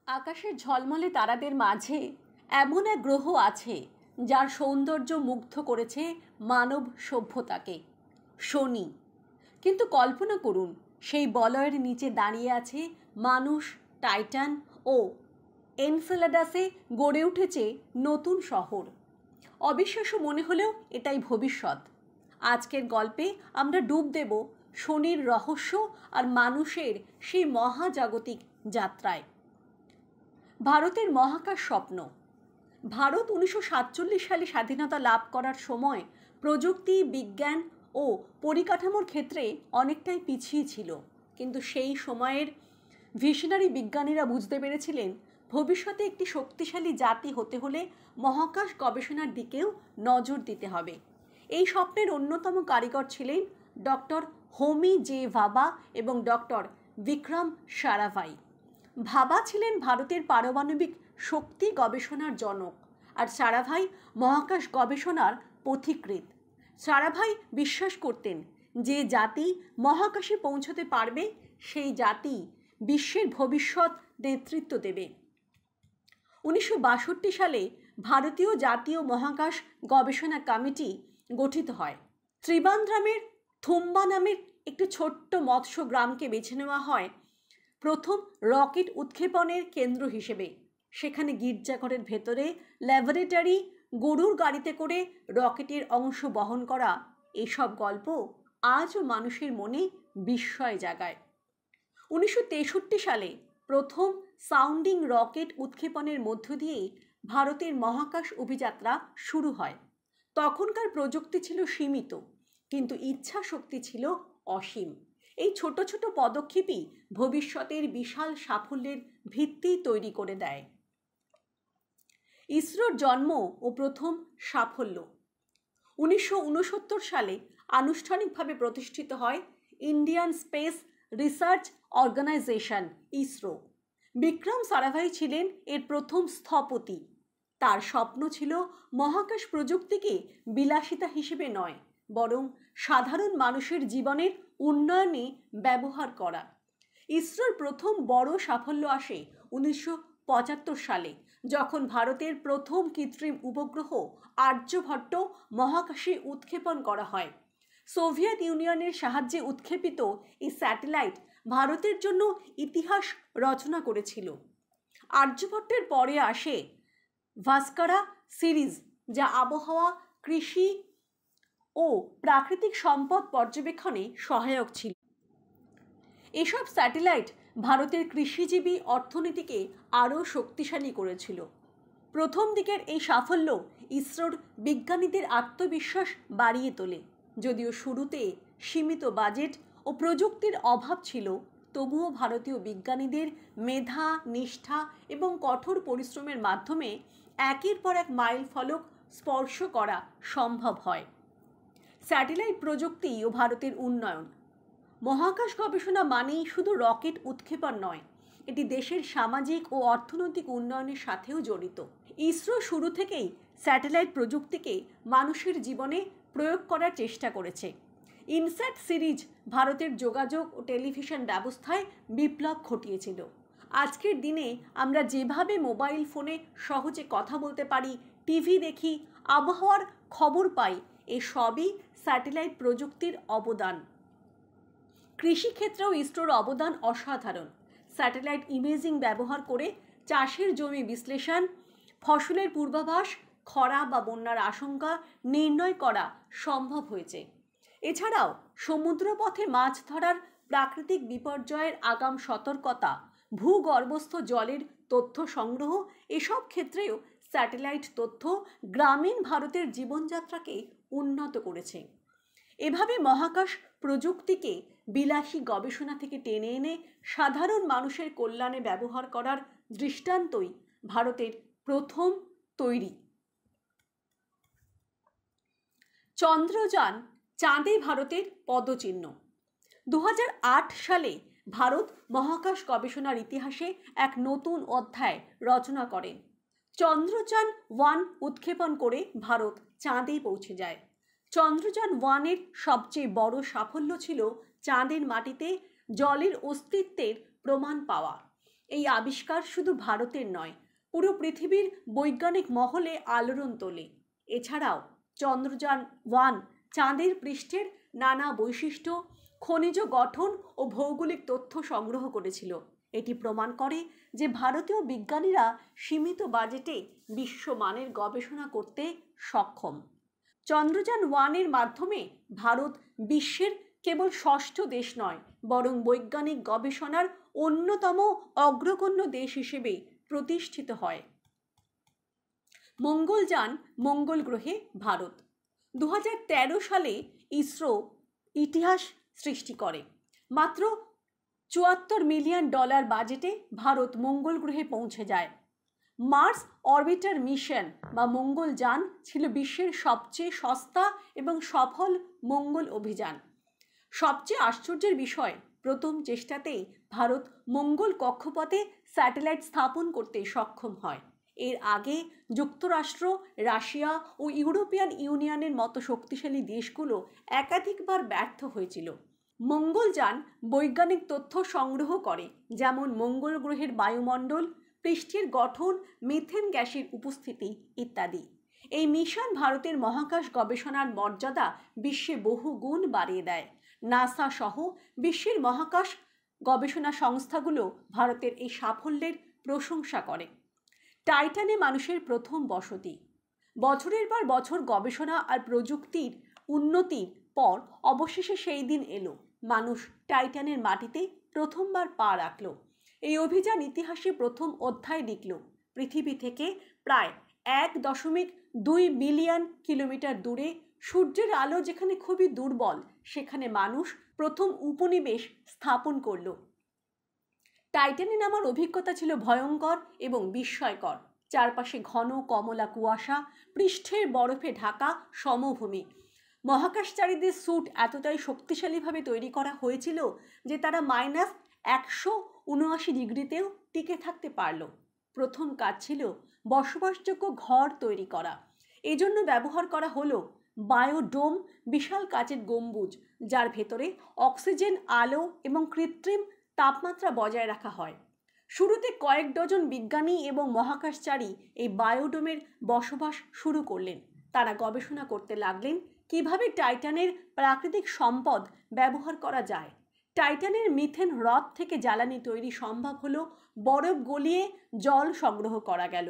আকাশের ঝলমলে তারাদের মাঝে এমন এক গ্রহ আছে যার সৌন্দর্য মুগ্ধ করেছে মানব সভ্যতাকে, শনি। কিন্তু কল্পনা করুন, সেই বলয়ের নিচে দাঁড়িয়ে আছে মানুষ, টাইটান ও এনসেলাডাসে গড়ে উঠেছে নতুন শহর। অবিশ্বাস্য মনে হলেও এটাই ভবিষ্যৎ। আজকের গল্পে আমরা ডুব দেব শনির রহস্য আর মানুষের সেই মহাজাগতিক যাত্রায়। ভারতের মহাকাশ স্বপ্ন। ভারত 1947 সালে স্বাধীনতা লাভ করার সময় প্রযুক্তি, বিজ্ঞান ও পরিকাঠামোর ক্ষেত্রে অনেকটাই পিছিয়ে ছিল। কিন্তু সেই সময়ের ভিশনারি বিজ্ঞানীরা বুঝতে পেরেছিলেন ভবিষ্যতে একটি শক্তিশালী জাতি হতে হলে মহাকাশ গবেষণার দিকেও নজর দিতে হবে। এই স্বপ্নের অন্যতম কারিগর ছিলেন ডক্টর হোমি জে ভাবা এবং ডক্টর বিক্রম সারাভাই। ভাবা ছিলেন ভারতের পারমাণবিক শক্তি গবেষণার জনক, আর সারাভাই মহাকাশ গবেষণার পথিকৃৎ। সারাভাই বিশ্বাস করতেন যে জাতি মহাকাশে পৌঁছতে পারবে সেই জাতি বিশ্বের ভবিষ্যৎ নেতৃত্ব দেবে। 1962 সালে ভারতীয় জাতীয় মহাকাশ গবেষণা কমিটি গঠিত হয়। ত্রিবান্দ্রামের থুম্বা নামের একটি ছোট্ট মৎস্য গ্রামকে বেছে নেওয়া হয় প্রথম রকেট উৎক্ষেপণের কেন্দ্র হিসেবে। সেখানে গির্জাঘরের ভেতরে ল্যাবরেটরি, গরুর গাড়িতে করে রকেটের অংশ বহন করা, এসব গল্প আজও মানুষের মনে বিস্ময় জাগায়। 1963 সালে প্রথম সাউন্ডিং রকেট উৎক্ষেপণের মধ্য দিয়ে ভারতের মহাকাশ অভিযাত্রা শুরু হয়। তখনকার প্রযুক্তি ছিল সীমিত, কিন্তু ইচ্ছা শক্তি ছিল অসীম। এই ছোট ছোট পদক্ষেপই ভবিষ্যতের বিশাল সাফল্যের ভিত্তি তৈরি করে দেয়। ইসরোর জন্ম ও প্রথম সাফল্য। 1969 সালে আনুষ্ঠানিকভাবে প্রতিষ্ঠিত হয় Indian space research organisation, ISRO. Vikram Sarabhai ছিলেন এর প্রথম স্থপতি। তার স্বপ্ন ছিল মহাকাশ প্রযুক্তিকে বিলাসিতা হিসেবে নয়, বরং সাধারণ মানুষের জীবনের উন্নয়নে ব্যবহার করা। ইসরোর প্রথম বড় সাফল্য আসে 1975 সালে, যখন ভারতের প্রথম কৃত্রিম উপগ্রহ আর্যভট্ট মহাকাশে উৎক্ষেপণ করা হয়। সোভিয়েত ইউনিয়নের সাহায্যে উৎক্ষেপিত এই স্যাটেলাইট ভারতের জন্য ইতিহাস রচনা করেছিল। আর্যভট্টের পরে আসে ভাস্কারা সিরিজ, যা আবহাওয়া, কৃষি ও প্রাকৃতিক সম্পদ পর্যবেক্ষণে সহায়ক ছিল। এসব স্যাটেলাইট ভারতের কৃষিজীবী অর্থনীতিকে আরও শক্তিশালী করেছিল। প্রথম দিকের এই সাফল্য ইসরোর বিজ্ঞানীদের আত্মবিশ্বাস বাড়িয়ে তোলে। যদিও শুরুতে সীমিত বাজেট ও প্রযুক্তির অভাব ছিল, তবুও ভারতীয় বিজ্ঞানীদের মেধা, নিষ্ঠা এবং কঠোর পরিশ্রমের মাধ্যমে একের পর এক মাইল ফলক স্পর্শ করা সম্ভব হয়। স্যাটেলাইট প্রযুক্তি ও ভারতের উন্নয়ন। মহাকাশ গবেষণা মানেই শুধু রকেট উৎক্ষেপণ নয়, এটি দেশের সামাজিক ও অর্থনৈতিক উন্নয়নের সাথেও জড়িত। ইসরো শুরু থেকেই স্যাটেলাইট প্রযুক্তিকে মানুষের জীবনে প্রয়োগ করার চেষ্টা করেছে। ইনস্যাট সিরিজ ভারতের যোগাযোগ ও টেলিভিশন ব্যবস্থায় বিপ্লব ঘটিয়েছিল। আজকের দিনে আমরা যেভাবে মোবাইল ফোনে সহজে কথা বলতে পারি, টিভি দেখি, আবহাওয়ার খবর পাই, এসবই স্যাটেলাইট প্রযুক্তির অবদান। কৃষিক্ষেত্রেও ইসরোর অবদান অসাধারণ। স্যাটেলাইট ইমেজিং ব্যবহার করে চাষের জমি বিশ্লেষণ, ফসলের পূর্বাভাস, খরা বা বন্যার আশঙ্কা নির্ণয় করা সম্ভব হয়েছে। এছাড়াও সমুদ্রপথে মাছ ধরার, প্রাকৃতিক বিপর্যয়ের আগাম সতর্কতা, ভূগর্ভস্থ জলের তথ্য সংগ্রহ, এসব ক্ষেত্রেও স্যাটেলাইট তথ্য গ্রামীণ ভারতের জীবনযাত্রাকে উন্নত করেছে। এভাবে মহাকাশ প্রযুক্তিকে বিলাসী গবেষণা থেকে টেনে এনে সাধারণ মানুষের কল্যাণে ব্যবহার করার দৃষ্টান্তই ভারতের প্রথম তৈরি। চন্দ্রযান, চাঁদে ভারতের পদচিহ্ন। 2008 সালে ভারত মহাকাশ গবেষণার ইতিহাসে এক নতুন অধ্যায় রচনা করেন। চন্দ্রযান 1 উৎক্ষেপণ করে ভারত চাঁদে পৌঁছে যায়। চন্দ্রযান 1-এর সবচেয়ে বড় সাফল্য ছিল চাঁদের মাটিতে জলের অস্তিত্বের প্রমাণ পাওয়া। এই আবিষ্কার শুধু ভারতের নয়, পুরো পৃথিবীর বৈজ্ঞানিক মহলে আলোড়ন তোলে। এছাড়াও চন্দ্রযান-1 চাঁদের পৃষ্ঠের নানা বৈশিষ্ট্য, খনিজ গঠন ও ভৌগোলিক তথ্য সংগ্রহ করেছিল। এটি প্রমাণ করে যে ভারতীয় বিজ্ঞানীরা সীমিত বাজেটে বিশ্বমানের গবেষণা করতে সক্ষম। চন্দ্রযান-1-এর মাধ্যমে ভারত বিশ্বের কেবল ষষ্ঠ দেশ নয়, বরং বৈজ্ঞানিক গবেষণার অন্যতম অগ্রগণ্য দেশ হিসেবে প্রতিষ্ঠিত হয়। মঙ্গলযান মঙ্গল গ্রহে ভারত। 2013 সালে ইসরো ইতিহাস সৃষ্টি করে। মাত্র $74 মিলিয়ন বাজেটে ভারত মঙ্গল গ্রহে পৌঁছে যায়। মার্স অরবিটার মিশন বা মঙ্গলযান ছিল বিশ্বের সবচেয়ে সস্তা এবং সফল মঙ্গল অভিযান। সবচেয়ে আশ্চর্যের বিষয়, প্রথম চেষ্টাতেই ভারত মঙ্গল কক্ষপথে স্যাটেলাইট স্থাপন করতে সক্ষম হয়। এর আগে যুক্তরাষ্ট্র, রাশিয়া ও ইউরোপিয়ান ইউনিয়নের মতো শক্তিশালী দেশগুলো একাধিকবার ব্যর্থ হয়েছিল। মঙ্গলযান বৈজ্ঞানিক তথ্য সংগ্রহ করে, যেমন মঙ্গল গ্রহের বায়ুমণ্ডল, পৃষ্ঠের গঠন, মিথেন গ্যাসের উপস্থিতি ইত্যাদি। এই মিশন ভারতের মহাকাশ গবেষণার মর্যাদা বিশ্বে বহু গুণ বাড়িয়ে দেয়। নাসা সহ বিশ্বের মহাকাশ গবেষণা সংস্থাগুলো ভারতের এই সাফল্যের প্রশংসা করে। টাইটানে মানুষের প্রথম বসতি। বছরের পর বছর গবেষণা আর প্রযুক্তির উন্নতির পর অবশেষে সেই দিন এলো, মানুষ টাইটানের মাটিতে প্রথমবার পা রাখল। এই অভিযান ইতিহাসে প্রথম অধ্যায় লিখল। পৃথিবী থেকে প্রায় 1.2 বিলিয়ন কিলোমিটার দূরে, সূর্যের আলো যেখানে খুবই দুর্বল, সেখানে মানুষ প্রথম উপনিবেশ স্থাপন করল। টাইটানে নামার অভিজ্ঞতা ছিল ভয়ঙ্কর এবং বিস্ময়কর। চারপাশে ঘন কমলা কুয়াশা, পৃষ্ঠের বরফে ঢাকা সমভূমি। মহাকাশচারীদের স্যুট এতটাই শক্তিশালীভাবে তৈরি করা হয়েছিল যে তারা -179 ডিগ্রিতেও টিকে থাকতে পারল। প্রথম কাজ ছিল বসবাসযোগ্য ঘর তৈরি করা। এজন্য ব্যবহার করা হলো বায়োডোম, বিশাল কাচের গম্বুজ, যার ভেতরে অক্সিজেন, আলো এবং কৃত্রিম তাপমাত্রা বজায় রাখা হয়। শুরুতে কয়েক ডজন বিজ্ঞানী এবং মহাকাশচারী এই বায়োডোমের বসবাস শুরু করলেন। তারা গবেষণা করতে লাগলেন কিভাবে টাইটানের প্রাকৃতিক সম্পদ ব্যবহার করা যায়। টাইটানের মিথেন হ্রদ থেকে জ্বালানি তৈরি সম্ভব হলো, বরফ গলিয়ে জল সংগ্রহ করা গেল।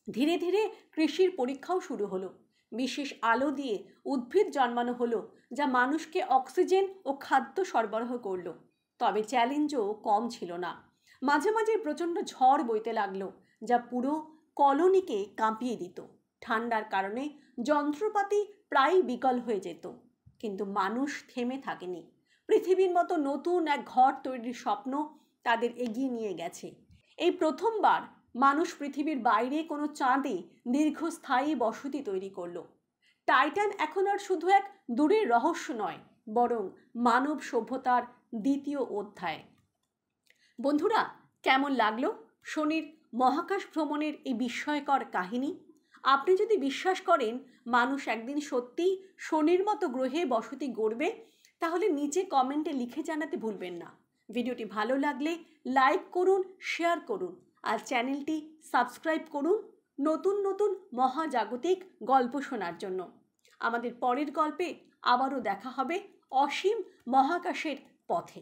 ধীরে ধীরে কৃষির পরীক্ষাও শুরু হলো। বিশেষ আলো দিয়ে উদ্ভিদ জন্মানো হলো, যা মানুষকে অক্সিজেন ও খাদ্য সরবরাহ করলো। তবে চ্যালেঞ্জও কম ছিল না। মাঝে মাঝে প্রচণ্ড ঝড় বইতে লাগলো, যা পুরো কলোনিকে কাঁপিয়ে দিত। ঠান্ডার কারণে যন্ত্রপাতি প্রায় বিকল হয়ে যেত, কিন্তু মানুষ থেমে থাকেনি। পৃথিবীর মতো নতুন এক ঘর তৈরির স্বপ্ন তাদের এগিয়ে নিয়ে গেছে। এই প্রথমবার মানুষ পৃথিবীর বাইরে কোনো চাঁদে দীর্ঘস্থায়ী বসতি তৈরি করলো। টাইটান এখন আর শুধু এক দূরের রহস্য নয়, বরং মানব সভ্যতার দ্বিতীয় অধ্যায়। বন্ধুরা, কেমন লাগলো শনির মহাকাশ ভ্রমণের এই বিস্ময়কর কাহিনী? আপনি যদি বিশ্বাস করেন মানুষ একদিন সত্যিই শনির মতো গ্রহে বসতি গড়বে, তাহলে নিচে কমেন্টে লিখে জানাতে ভুলবেন না। ভিডিওটি ভালো লাগলে লাইক করুন, শেয়ার করুন আর চ্যানেলটি সাবস্ক্রাইব করুন নতুন নতুন মহাজাগতিক গল্প শোনার জন্য। আমাদের পরের গল্পে আবারও দেখা হবে অসীম মহাকাশের পথে।